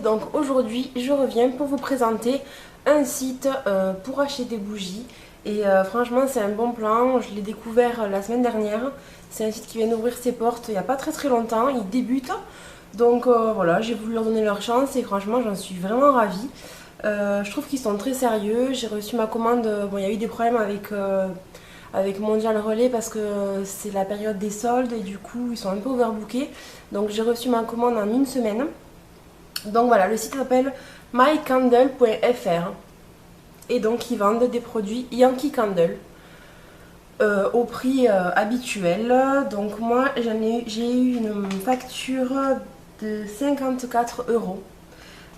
Donc aujourd'hui je reviens pour vous présenter un site pour acheter des bougies et franchement c'est un bon plan, je l'ai découvert la semaine dernière. C'est un site qui vient d'ouvrir ses portes il n'y a pas très longtemps, il débute, donc voilà, j'ai voulu leur donner leur chance et franchement j'en suis vraiment ravie. Je trouve qu'ils sont très sérieux, j'ai reçu ma commande, bon il y a eu des problèmes avec Mondial Relais parce que c'est la période des soldes et du coup ils sont un peu overbookés, donc j'ai reçu ma commande en une semaine. Donc voilà, le site s'appelle mycandle.fr et donc ils vendent des produits Yankee Candle au prix habituel. Donc moi j'ai eu une facture de 54 euros,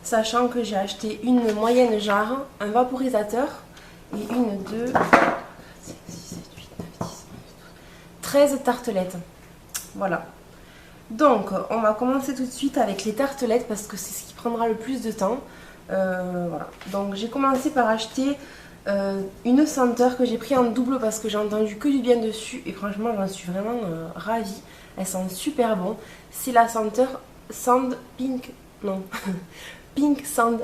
sachant que j'ai acheté une moyenne jarre, un vaporisateur et une, 2, 5, 6, 7, 8, 9, 10, 11, 12, 13 tartelettes. Voilà. Donc, on va commencer tout de suite avec les tartelettes parce que c'est ce qui prendra le plus de temps. Voilà. Donc, j'ai commencé par acheter une senteur que j'ai pris en double parce que j'ai entendu que du bien dessus et franchement, j'en suis vraiment ravie. Elle sent super bon. C'est la senteur Sand Pink. Non, Pink Sand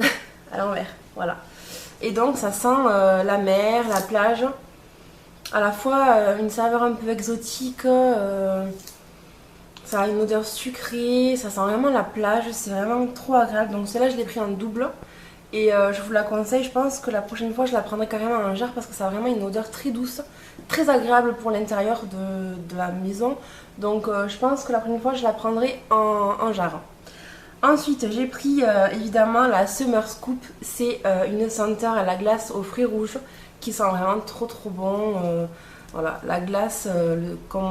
à l'envers. Voilà. Et donc, ça sent la mer, la plage. À la fois une saveur un peu exotique. Ça a une odeur sucrée, ça sent vraiment la plage, c'est vraiment trop agréable. Donc celle-là je l'ai pris en double et je vous la conseille. Je pense que la prochaine fois je la prendrai carrément en jarre parce que ça a vraiment une odeur très douce, très agréable pour l'intérieur de la maison. Donc je pense que la prochaine fois je la prendrai en jarre. Ensuite j'ai pris évidemment la Summer Scoop, c'est une senteur à la glace aux fruits rouges qui sent vraiment trop bon. Voilà, la glace, comme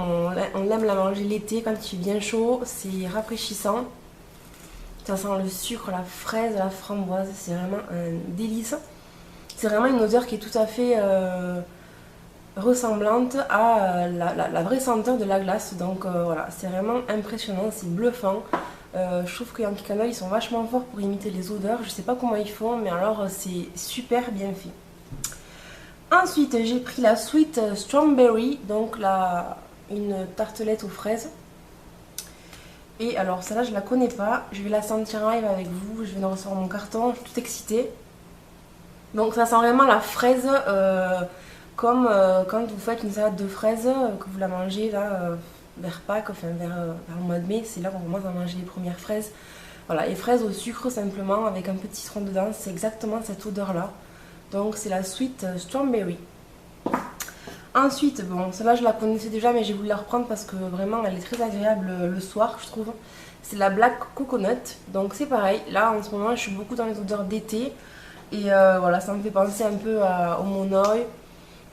on aime la manger l'été quand il fait bien chaud, c'est rafraîchissant. Ça sent le sucre, la fraise, la framboise, c'est vraiment un délice. C'est vraiment une odeur qui est tout à fait ressemblante à la vraie senteur de la glace. Donc voilà, c'est vraiment impressionnant, c'est bluffant. Je trouve que Yankee Candle, ils sont vachement forts pour imiter les odeurs. Je sais pas comment ils font, mais alors c'est super bien fait. Ensuite, j'ai pris la Sweet Strawberry, donc une tartelette aux fraises. Et alors, celle-là, je la connais pas. Je vais la sentir live avec vous. Je vais en recevoir mon carton. Je suis toute excitée. Donc, ça sent vraiment la fraise, comme quand vous faites une salade de fraises, que vous la mangez là, vers Pâques, enfin vers le mois de mai. C'est là qu'on commence à manger les premières fraises. Voilà, les fraises au sucre simplement, avec un petit citron dedans. C'est exactement cette odeur-là. Donc c'est la Sweet Strawberry. Ensuite, bon, celle-là je la connaissais déjà mais j'ai voulu la reprendre parce que vraiment elle est très agréable le soir je trouve. C'est la Black Coconut. Donc c'est pareil, là en ce moment je suis beaucoup dans les odeurs d'été. Et voilà, ça me fait penser un peu au Monoï,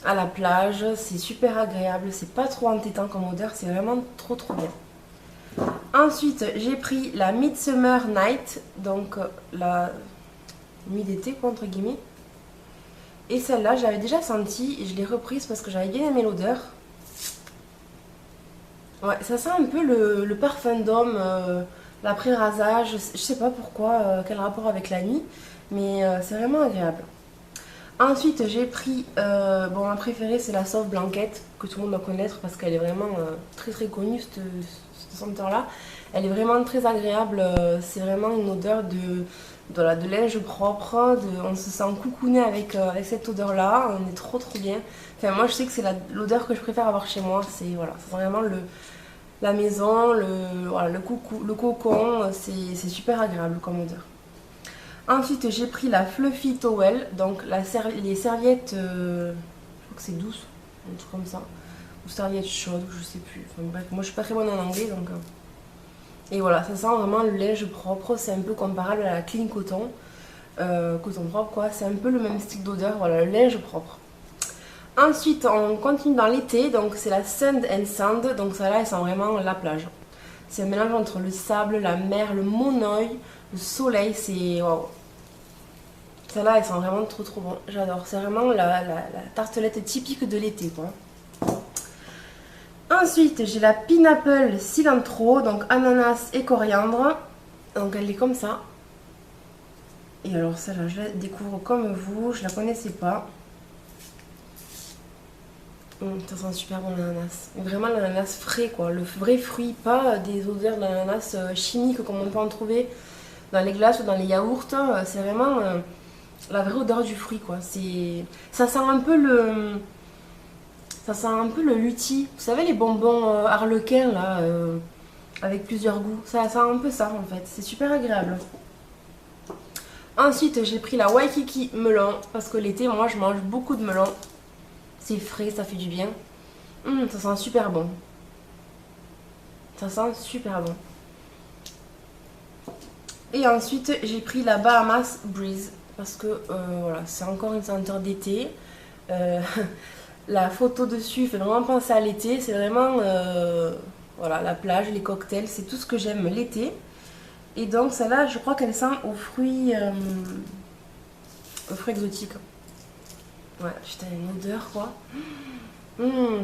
à la plage. C'est super agréable, c'est pas trop entêtant comme odeur, c'est vraiment trop bien. Ensuite j'ai pris la Midsummer Night, donc la nuit d'été quoi entre guillemets. Et celle-là, je l'avais déjà sentie et je l'ai reprise parce que j'avais bien aimé l'odeur. Ouais, ça sent un peu le parfum d'homme, l'après-rasage. Je sais pas pourquoi, quel rapport avec la nuit, mais c'est vraiment agréable. Ensuite, j'ai pris, bon, ma préférée, c'est la Sauve Blanquette, que tout le monde doit connaître parce qu'elle est vraiment très connue, cette senteur-là. Elle est vraiment très agréable, c'est vraiment une odeur de linge propre, on se sent coucouné avec cette odeur-là, on est trop bien. Enfin, moi, je sais que c'est l'odeur que je préfère avoir chez moi, c'est voilà, c'est vraiment la maison, voilà, le cocon, c'est super agréable comme odeur. Ensuite, j'ai pris la Fluffy Towel, donc les serviettes, je crois que c'est douce, un truc comme ça, ou serviettes chaudes, je sais plus. Enfin, bref, moi je suis pas très bonne en anglais donc. Et voilà, ça sent vraiment le linge propre, c'est un peu comparable à la Clean Coton, coton propre quoi, c'est un peu le même style d'odeur, voilà, le linge propre. Ensuite, on continue dans l'été, donc c'est la Sand and Sand, donc ça là, elle sent vraiment la plage. C'est un mélange entre le sable, la mer, le monoï, le soleil, c'est waouh. Celle-là, elle sent vraiment trop bon. J'adore. C'est vraiment la tartelette typique de l'été, quoi. Ensuite, j'ai la Pineapple Cilantro, donc ananas et coriandre. Donc, elle est comme ça. Et alors, celle-là, je la découvre comme vous. Je la connaissais pas. Ça sent super bon l'ananas. Vraiment l'ananas frais, quoi. Le vrai fruit, pas des odeurs d'ananas chimiques comme on peut en trouver dans les glaces ou dans les yaourts. C'est vraiment la vraie odeur du fruit quoi. Ça sent un peu le luti. Vous savez les bonbons Harlequin là, avec plusieurs goûts. Ça sent un peu ça en fait. C'est super agréable. Ensuite j'ai pris la Waikiki melon parce que l'été moi je mange beaucoup de melon. C'est frais, ça fait du bien. Ça sent super bon. Ça sent super bon. Et ensuite j'ai pris la Bahamas Breeze parce que voilà, c'est encore une senteur d'été. La photo dessus fait vraiment penser à l'été. C'est vraiment voilà, la plage, les cocktails, c'est tout ce que j'aime l'été. Et donc celle-là, je crois qu'elle sent aux fruits exotiques. Ouais, putain, une odeur quoi.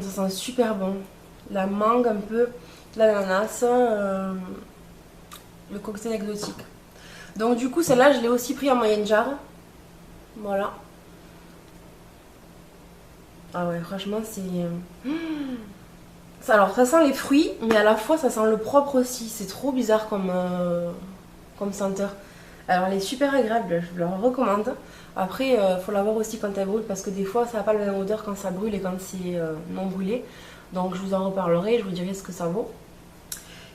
Ça sent super bon. La mangue un peu, l'ananas, le cocktail exotique. Donc du coup celle-là je l'ai aussi pris en moyenne jarre. Voilà. Ah ouais franchement c'est... Alors ça sent les fruits mais à la fois ça sent le propre aussi. C'est trop bizarre comme senteur. Alors elle est super agréable, je vous la recommande. Après faut la voir aussi quand elle brûle parce que des fois ça n'a pas la même odeur quand ça brûle et quand c'est non brûlé. Donc je vous en reparlerai, je vous dirai ce que ça vaut.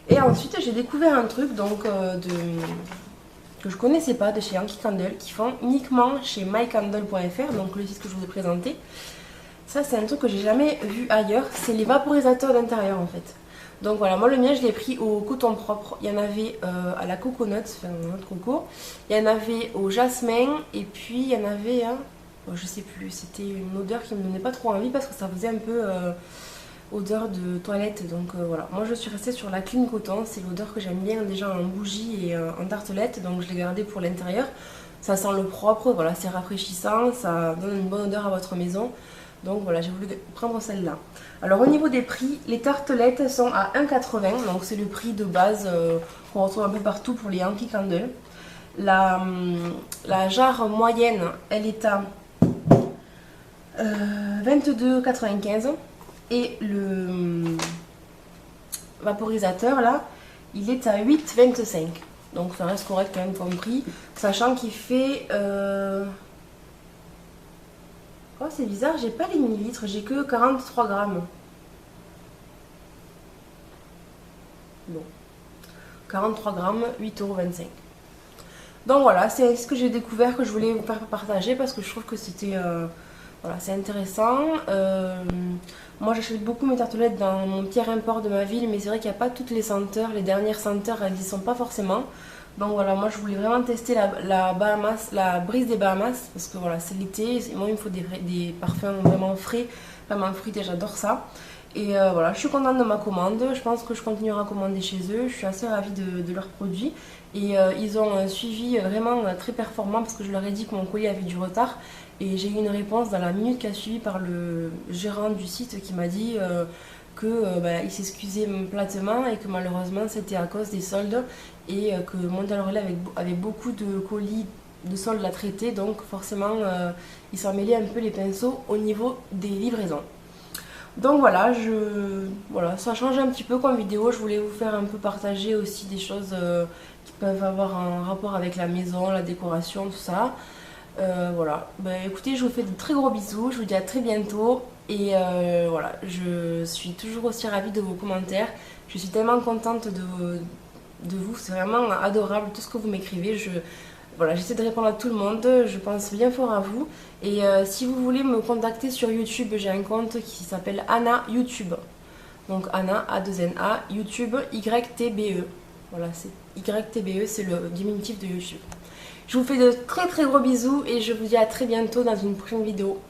Et ensuite j'ai découvert un truc donc que je connaissais pas de chez Yankee Candle qui font uniquement chez mycandle.fr, donc le site que je vous ai présenté. Ça c'est un truc que j'ai jamais vu ailleurs, c'est les vaporisateurs d'intérieur en fait. Donc voilà, moi le mien je l'ai pris au coton propre, il y en avait à la coconut, enfin notre coco, il y en avait au jasmin et puis il y en avait un, je sais plus, c'était une odeur qui me donnait pas trop envie parce que ça faisait un peu odeur de toilette. Donc voilà, moi je suis restée sur la clean coton, c'est l'odeur que j'aime bien déjà en bougie et en tartelette, donc je l'ai gardée pour l'intérieur. Ça sent le propre, voilà, c'est rafraîchissant, ça donne une bonne odeur à votre maison. Donc voilà, j'ai voulu prendre celle-là. Alors au niveau des prix, les tartelettes sont à 1,80, donc c'est le prix de base qu'on retrouve un peu partout pour les Yankee Candle. La jarre moyenne, elle est à 22,95 et le vaporisateur là, il est à 8,25. Donc ça reste correct quand même comme prix, sachant qu'il fait... Oh c'est bizarre, j'ai pas les millilitres, j'ai que 43 grammes. Bon, 43 grammes, 8,25 €. Donc voilà, c'est ce que j'ai découvert que je voulais vous faire partager parce que je trouve que c'était... voilà, c'est intéressant. Moi j'achète beaucoup mes tartelettes dans mon petit import de ma ville, mais c'est vrai qu'il n'y a pas toutes les senteurs. Les dernières senteurs, elles n'y sont pas forcément. Donc voilà, moi je voulais vraiment tester la brise des Bahamas parce que voilà, c'est l'été. Moi il me faut des parfums vraiment frais, vraiment fruités, j'adore ça. Et voilà, je suis contente de ma commande. Je pense que je continuerai à commander chez eux. Je suis assez ravie de leurs produits. Et ils ont suivi vraiment très performant parce que je leur ai dit que mon colis avait du retard. Et j'ai eu une réponse dans la minute qui a suivi par le gérant du site qui m'a dit qu'il s'excusait platement et que malheureusement c'était à cause des soldes et que Mondial Relais avait beaucoup de colis de soldes à traiter. Donc forcément, ils s'en mêlaient un peu les pinceaux au niveau des livraisons. Donc voilà, voilà, ça change un petit peu comme vidéo. Je voulais vous faire un peu partager aussi des choses qui peuvent avoir un rapport avec la maison, la décoration, tout ça. Voilà, écoutez, je vous fais de très gros bisous, je vous dis à très bientôt. Et voilà, je suis toujours aussi ravie de vos commentaires. Je suis tellement contente de vous, c'est vraiment adorable tout ce que vous m'écrivez. Voilà, j'essaie de répondre à tout le monde, je pense bien fort à vous. Et si vous voulez me contacter sur YouTube, j'ai un compte qui s'appelle Anna YouTube. Donc Anna, A2NA, YouTube, YTBE. Voilà, c'est YTBE, c'est le diminutif de YouTube. Je vous fais de très très gros bisous et je vous dis à très bientôt dans une prochaine vidéo.